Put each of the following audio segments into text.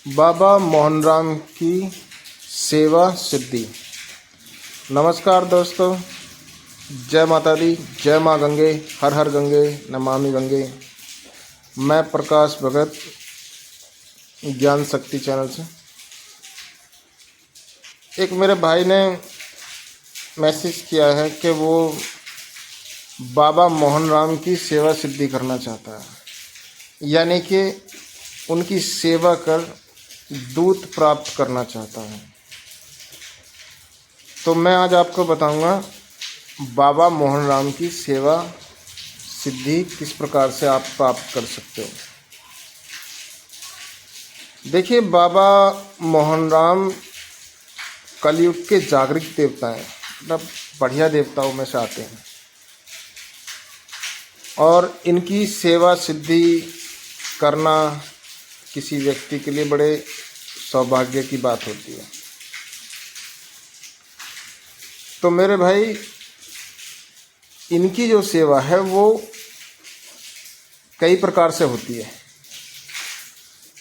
बाबा मोहनराम की सेवा सिद्धि। नमस्कार दोस्तों, जय माता दी, जय माँ गंगे, हर हर गंगे, नमामि गंगे। मैं प्रकाश भगत ज्ञान शक्ति चैनल से। एक मेरे भाई ने मैसेज किया है कि वो बाबा मोहनराम की सेवा सिद्धि करना चाहता है, यानी कि उनकी सेवा कर दूत प्राप्त करना चाहता है। तो मैं आज आपको बताऊंगा बाबा मोहनराम की सेवा सिद्धि किस प्रकार से आप प्राप्त कर सकते हो। देखिए, बाबा मोहनराम कलयुग के जागृत देवता हैं, मतलब बढ़िया देवताओं में से आते हैं, और इनकी सेवा सिद्धि करना किसी व्यक्ति के लिए बड़े सौभाग्य की बात होती है। तो मेरे भाई, इनकी जो सेवा है वो कई प्रकार से होती है।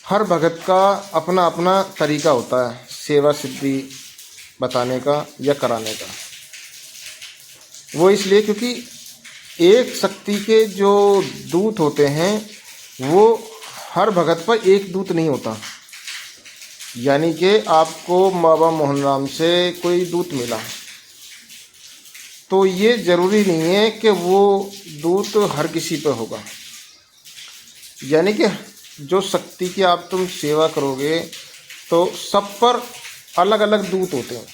हर भगत का अपना अपना तरीका होता है सेवा सिद्धि बताने का या कराने का। वो इसलिए क्योंकि एक शक्ति के जो दूत होते हैं वो हर भगत पर एक दूत नहीं होता। यानी कि आपको बाबा मोहनराम से कोई दूत मिला तो ये ज़रूरी नहीं है कि वो दूत हर किसी पे होगा। यानी कि जो शक्ति की आप तुम सेवा करोगे तो सब पर अलग अलग दूत होते हैं।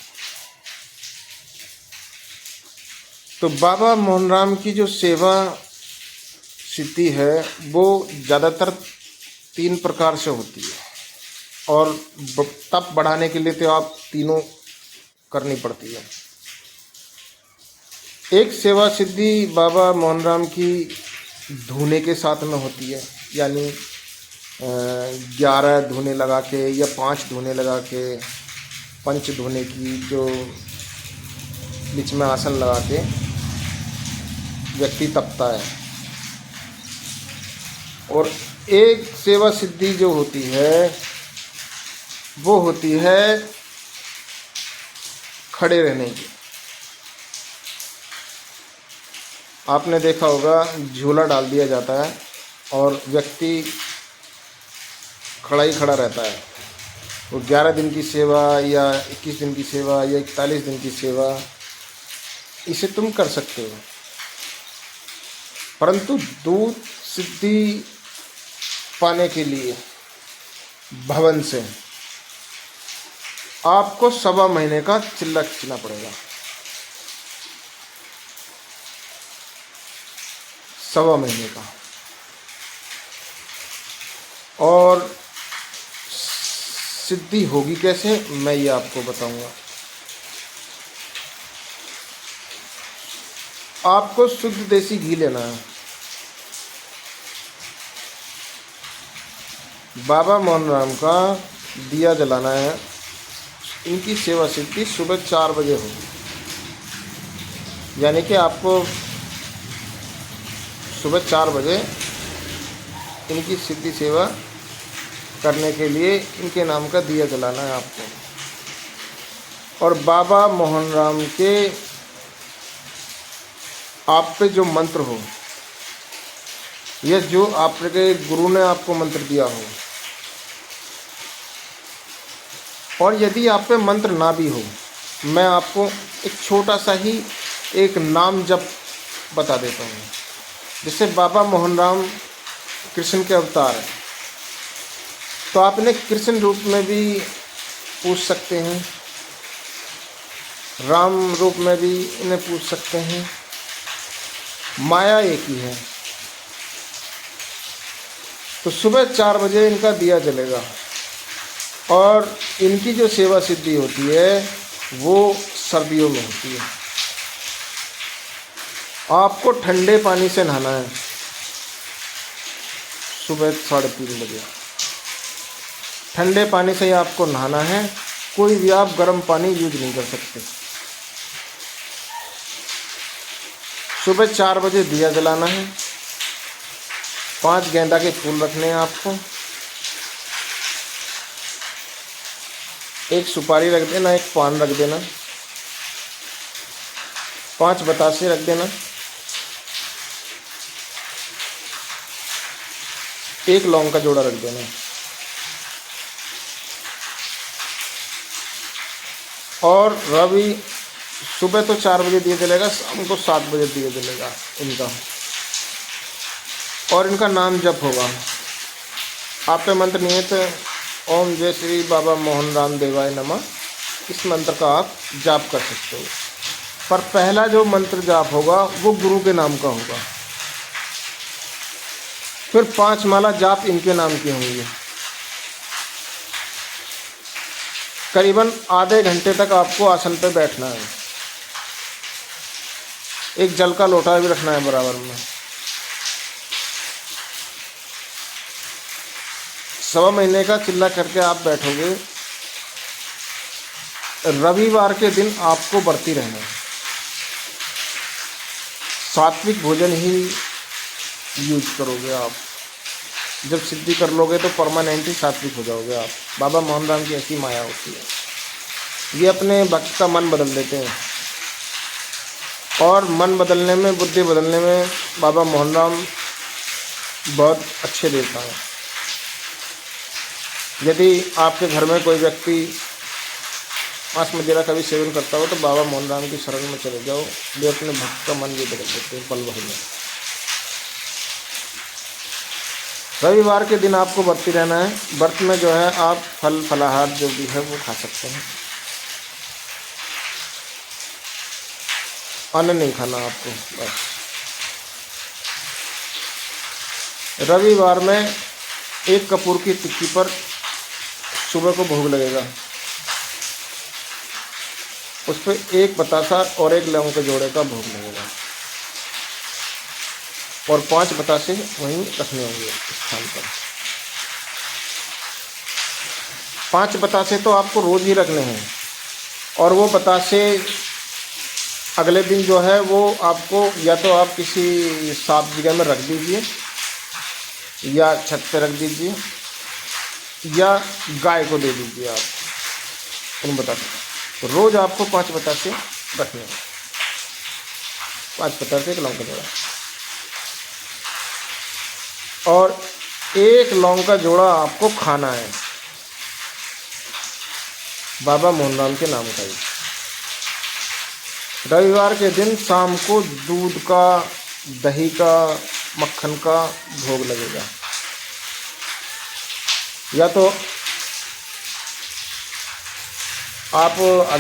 तो बाबा मोहनराम की जो सेवा सिद्धि है वो ज़्यादातर 3 प्रकार से होती है, और तप बढ़ाने के लिए तो आप तीनों करनी पड़ती है। एक सेवा सिद्धि बाबा मोहनराम की धूने के साथ में होती है, यानी 11 धूने लगा के या 5 धूने लगा के, पंच धूने की जो बीच में आसन लगा के व्यक्ति तपता है। और एक सेवा सिद्धि जो होती है वो होती है खड़े रहने की। आपने देखा होगा, झूला डाल दिया जाता है और व्यक्ति खड़ा ही खड़ा रहता है। वो 11 दिन की सेवा या 21 दिन की सेवा या 41 दिन की सेवा, इसे तुम कर सकते हो। परंतु दूत सिद्धि पाने के लिए भवन से आपको 1.25 महीने का चिल्ला खींचना पड़ेगा। 1.25 महीने का। और सिद्धि होगी कैसे, मैं ये आपको बताऊंगा। आपको शुद्ध देसी घी लेना है। बाबा मोहनराम का दिया जलाना है। इनकी सेवा सिद्धि सुबह 4 बजे होगी, यानी कि आपको सुबह 4 बजे इनकी सिद्धि सेवा करने के लिए इनके नाम का दिया जलाना है आपको। और बाबा मोहनराम के आप पे जो मंत्र हो या जो आपके गुरु ने आपको मंत्र दिया हो, और यदि आप पे मंत्र ना भी हो, मैं आपको एक छोटा सा ही एक नाम जप बता देता हूँ। जैसे बाबा मोहनराम कृष्ण के अवतार हैं, तो आप इन्हें कृष्ण रूप में भी पूछ सकते हैं, राम रूप में भी इन्हें पूछ सकते हैं। माया एक ही है। तो सुबह 4 बजे इनका दिया जलेगा, और इनकी जो सेवा सिद्धि होती है वो सर्दियों में होती है। आपको ठंडे पानी से नहाना है सुबह 3:30 बजे। ठंडे पानी से ही आपको नहाना है, कोई भी आप गर्म पानी यूज नहीं कर सकते। सुबह 4 बजे दिया जलाना है। 5 गेंदा के फूल रखने हैं आपको। एक सुपारी रख देना, एक पान रख देना, 5 बतासे रख देना, एक लौंग का जोड़ा रख देना। और रवि सुबह तो 4 बजे दिए जलेगा, शाम को 7 बजे दिए जलेगा इनका। और इनका नाम जप होगा। आप पे मंत्र नियत ओम जय श्री बाबा मोहन राम देवाय नमः, इस मंत्र का आप जाप कर सकते हो। पर पहला जो मंत्र जाप होगा वो गुरु के नाम का होगा। फिर 5 माला जाप इनके नाम की होंगी। करीबन आधे घंटे तक आपको आसन पे बैठना है। एक जल का लोटा भी रखना है बराबर में। सवा महीने का चिल्ला करके आप बैठोगे। रविवार के दिन आपको बरती रहना है। सात्विक भोजन ही यूज करोगे आप। जब सिद्धि कर लोगे तो परमानेंटली सात्विक हो जाओगे आप। बाबा मोहन राम की ऐसी माया होती है, ये अपने भक्त का मन बदल देते हैं। और मन बदलने में, बुद्धि बदलने में बाबा मोहन राम बहुत अच्छे देवता हैं। यदि आपके घर में कोई व्यक्ति मांस मदिरा का भी सेवन करता हो तो बाबा मोहन राम की शरण में चले जाओ, वे अपने भक्त का मन भी बदल देते हैं पल भर में। रविवार के दिन आपको व्रती रहना है। व्रत में जो है आप फल फलाहार जो भी है वो खा सकते हैं, अन्न नहीं खाना आपको बस। रविवार में एक कपूर की टिक्की पर सुबह को भोग लगेगा। उस पर एक बतासा और एक लौंग के जोड़े का भोग लगेगा। और 5 बतासे वहीं रखने होंगे स्थान पर। 5 बतासे तो आपको रोज ही रखने हैं। और वो बतासे अगले दिन जो है वो आपको या तो आप किसी साफ जगह में रख दीजिए, या छत पे रख दीजिए, या गाय को दे दीजिए आप उन बतासे। तो रोज आपको 5 बतासे रखने हैं। 5 बतासे, एक लौंग का जोड़ा। और एक लौंग का जोड़ा आपको खाना है बाबा मोहन राम के नाम का ही। रविवार के दिन शाम को दूध का, दही का, मक्खन का भोग लगेगा। या तो आप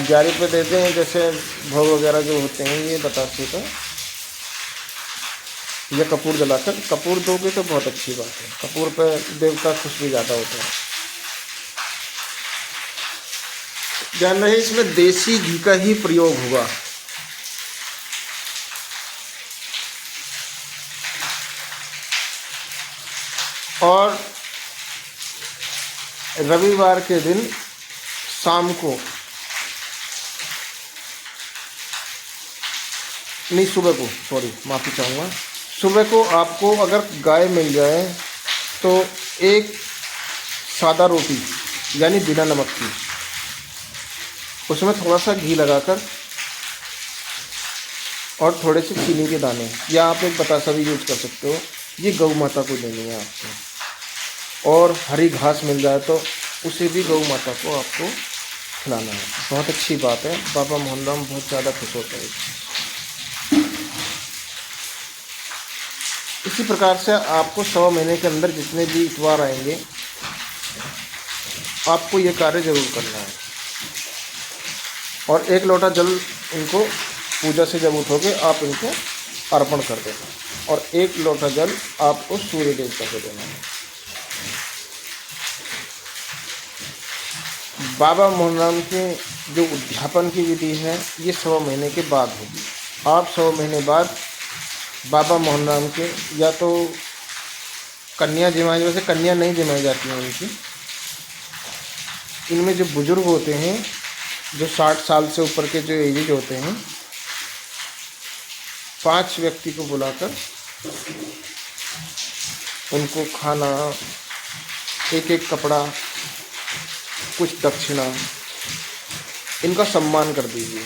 11 पे दे दें, जैसे भोग वगैरह जो होते हैं ये बतासे का, या कपूर जलाकर कपूर दोगे तो बहुत अच्छी बात है। कपूर पे देवता खुश भी ज़्यादा होता है। ध्यान रहे इसमें देसी घी का ही प्रयोग होगा। और रविवार के दिन शाम को, नहीं सुबह को, सॉरी माफ़ी चाहूँगा, सुबह को आपको अगर गाय मिल जाए तो एक सादा रोटी यानी बिना नमक की, उसमें थोड़ा सा घी लगाकर और थोड़े से चीनी के दाने, या आप एक बतासा भी यूज कर सकते हो, ये गौ माता को देनी है आपको। और हरी घास मिल जाए तो उसे भी गौ माता को आपको खिलाना है। बहुत अच्छी बात है। बाबा मोहन राम बहुत ज़्यादा खुश होते हैं। इसी प्रकार से आपको 1.25 महीने के अंदर जितने भी इतवार आएंगे आपको ये कार्य जरूर करना है। और 1 लोटा जल इनको पूजा से जब उठोगे आप इनको अर्पण कर देना। और 1 लोटा जल आपको सूर्य देवता को देना है। बाबा मोहन राम के जो उद्यापन की विधि है ये 1.25 महीने के बाद होगी। आप 1.25 महीने बाद बाबा मोहन राम के या तो कन्या जमाई, वैसे कन्या नहीं जमाई जाती है उनकी, इनमें जो बुजुर्ग होते हैं जो 60 साल से ऊपर के जो एजेड होते हैं, 5 व्यक्ति को बुलाकर उनको खाना, एक कपड़ा, कुछ दक्षिणा इनका सम्मान कर दीजिए।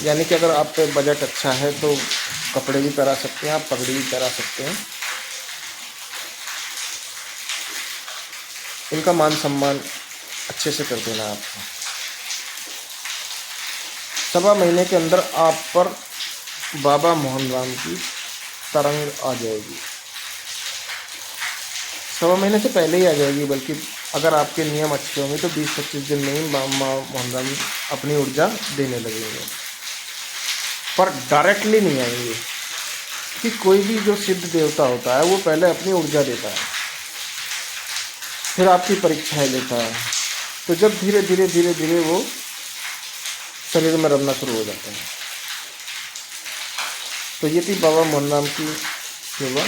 यानी कि अगर आप पे बजट अच्छा है तो कपड़े भी पहना सकते हैं आप, पगड़ी भी पहना सकते हैं। इनका मान सम्मान अच्छे से कर देना आपको। 1.25 महीने के अंदर आप पर बाबा मोहन राम की तरंग आ जाएगी। 1.25 महीने से पहले ही आ जाएगी, बल्कि अगर आपके नियम अच्छे होंगे तो 20-25 दिन में ही बाबा मोहन राम अपनी ऊर्जा देने लगेंगे। पर डायरेक्टली नहीं आएंगे, कि कोई भी जो सिद्ध देवता होता है वो पहले अपनी ऊर्जा देता है, फिर आपकी परीक्षाएं लेता है। तो जब धीरे धीरे वो शरीर में रमना शुरू हो जाता है। तो ये थी बाबा मोहन राम की सेवा।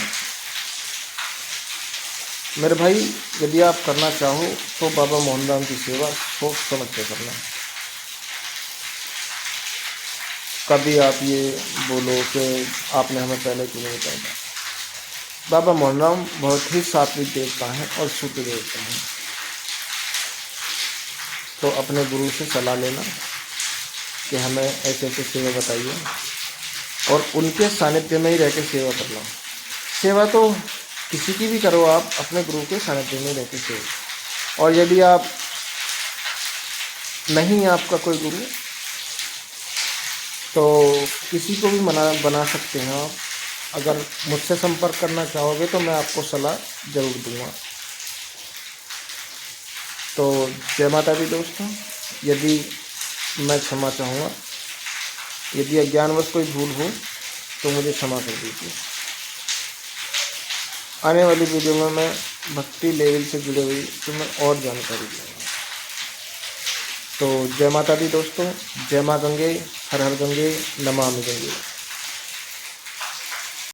मेरे भाई, यदि आप करना चाहो तो बाबा मोहन राम की सेवा सोच समझ के करना। कभी आप ये बोलो कि आपने हमें पहले क्यों नहीं बताया। बाबा मोहन राम बहुत ही सात्विक देवता हैं और शुद्ध देवता हैं। तो अपने गुरु से सलाह लेना कि हमें ऐसे ऐसे सेवा बताइए, और उनके सानिध्य में ही रह के सेवा करना। सेवा तो किसी की भी करो, आप अपने गुरु के सानिध्य में रह के सेवा। और यदि आप नहीं है आपका कोई गुरु, तो किसी को भी बना सकते हैं आप। अगर मुझसे संपर्क करना चाहोगे तो मैं आपको सलाह ज़रूर दूंगा। तो जय माता दी दोस्तों। यदि मैं क्षमा चाहूँगा, यदि अज्ञानवश कोई भूल हो तो मुझे क्षमा कर दीजिए। आने वाली वीडियो में मैं भक्ति लेवल से जुड़े हुई तो मैं और जानकारी दूँगा। तो जय माता दी दोस्तों। जय माँ गंगे, हर हर गंगे, नमामि गंगे।